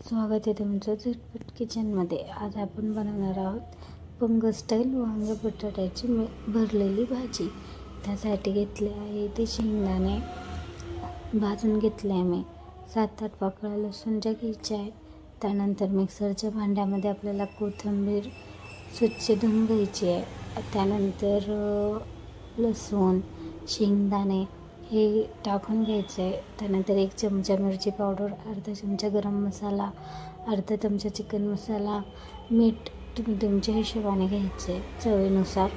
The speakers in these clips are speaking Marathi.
स्वागत आहे तुमचं झटपट किचनमध्ये। आज आपण बनवणार आहोत पंग स्टाईल वांगे बटाट्याची भरलेली भाजी। त्यासाठी घेतले आहे ते शेंगदाणे भाजून घेतले आहे मी। 7-8 पाकळ्या लसूणच्या घ्यायच्या आहे। त्यानंतर मिक्सरच्या भांड्यामध्ये आपल्याला कोथिंबीर स्वच्छ धुवून घ्यायची आहे। त्यानंतर लसूण शेंगदाणे हे टाकून घ्यायचे आहे। त्यानंतर 1 चमचा मिरची पावडर, अर्धा चमचा गरम मसाला, अर्धा चमचा चिकन मसाला, मीठ तुम्ही तुमच्या हिशोबाने घ्यायचे चवीनुसार।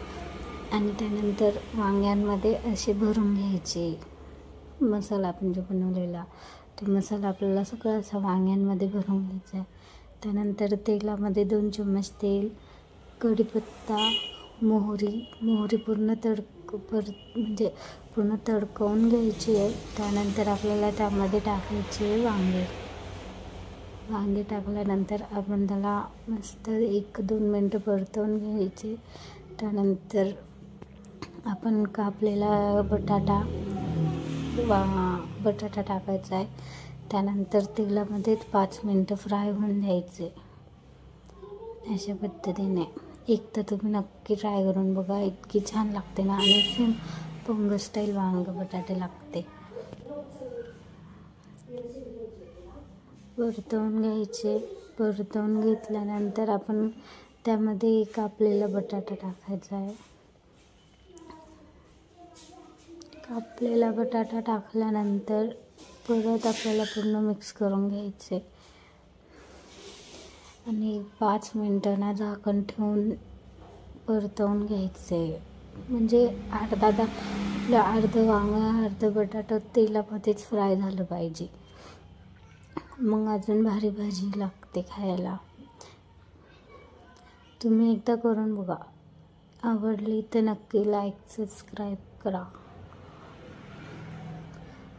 आणि त्यानंतर वांग्यांमध्ये असे भरून घ्यायचे मसाला आपण जो बनवलेला तो मसाला आपल्याला सगळा असा वांग्यांमध्ये भरून घ्यायचा आहे। त्यानंतर तेलामध्ये 2 चम्मच तेल, कढीपत्ता, मोहरी पूर्ण पूर्ण तडकवून घ्यायची आहे। त्यानंतर आपल्याला त्यामध्ये टाकायचे वांगे टाकल्यानंतर आपण त्याला मस्त 1-2 मिनटं परतवून घ्यायचे। त्यानंतर आपण कापलेला बटाटा टाकायचा आहे। त्यानंतर तेलामध्ये 5 मिनटं फ्राय होऊन द्यायचे। अशा पद्धतीने एक तर तुम्ही नक्की ट्राय करून बघा, इतकी छान लागते ना। आणि सेम पंग स्टाईल वांगे बटाटे लागते। परतवून घ्यायचे। परतवून घेतल्यानंतर आपण त्यामध्ये कापलेला बटाटा टाकायचा आहे। कापलेला बटाटा टाकल्यानंतर परत आपल्याला पूर्ण मिक्स करून घ्यायचे आणि 5 मिनिटांना झाकण ठेवून परतवून घ्यायचे। म्हणजे अर्धं वांगं अर्धं बटाटा तेलामध्येच फ्राय झालं पाहिजे, मग अजून भारी भाजी लागते खायला। तुम्ही एकदा करून बघा, आवडली तर नक्की लाईक सबस्क्राईब करा।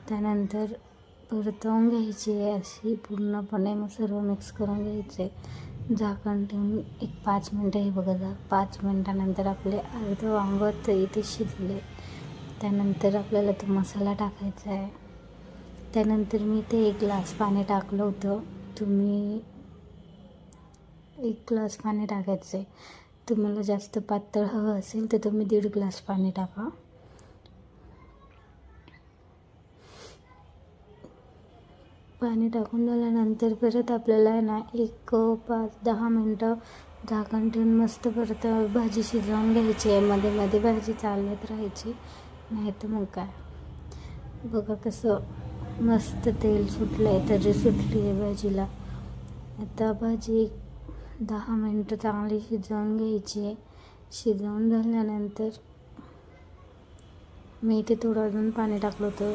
त्यानंतर परतवून घ्यायची आहे अशी पूर्णपणे, मग सर्व मिक्स करून घ्यायचे। झाकण ठेवून 5 मिनटं हे बघा, 5 मिनटानंतर आपले अर्धं वांगं इथे शिजले। त्यानंतर आपल्याला तो मसाला टाकायचा आहे। त्यानंतर मी ते 1 ग्लास पाणी टाकलं होतं। तुम्ही 1 ग्लास पाणी टाकायचं आहे। तुम्हाला जास्त पातळ हवं असेल तर तुम्ही 1.5 ग्लास पाणी टाका। पाणी टाकून झाल्यानंतर परत आपल्याला ना 5-10 मिनटं झाकण ठेवून मस्त परत भाजी शिजवून घ्यायची आहे। मध्ये मध्ये भाजी चालत राहायची, नाही तर मग काय बघा कसं मस्त तेल सुटलं आहे, तरी सुटली आहे भाजीला। आता भाजी 10 मिनटं चांगली शिजवून घ्यायची आहे। शिजवून झाल्यानंतर मी इथे थोडं अजून पाणी टाकलं होतं।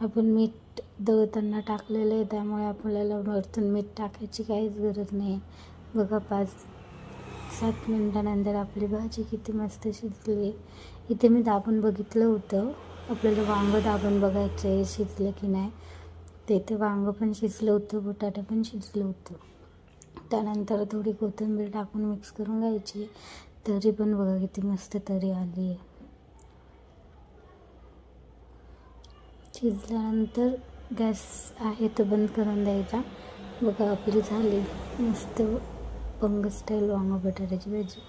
आपण मीठ दळताना टाकलेलं आहे, त्यामुळे आपल्याला वरतून मीठ टाकायची काहीच गरज नाही। बघा 5-7 मिनटानंतर आपली भाजी किती मस्त शिजली। इथे मी दाबून बघितलं होतं, आपल्याला वांगं दाबून बघायचं आहे शिजलं की नाही। ते वांगं पण शिजलं होतं, बटाटा पण शिजलं होतं। त्यानंतर थोडी कोथिंबीर टाकून मिक्स करून घ्यायची। तरी पण बघा किती मस्त तरी आली आहे। शिजल्यानंतर गॅस आहे तो बंद करून द्यायचा। बघा आपली झाली मस्त पंग स्टाईल वांगे बटाट्याची भाजी।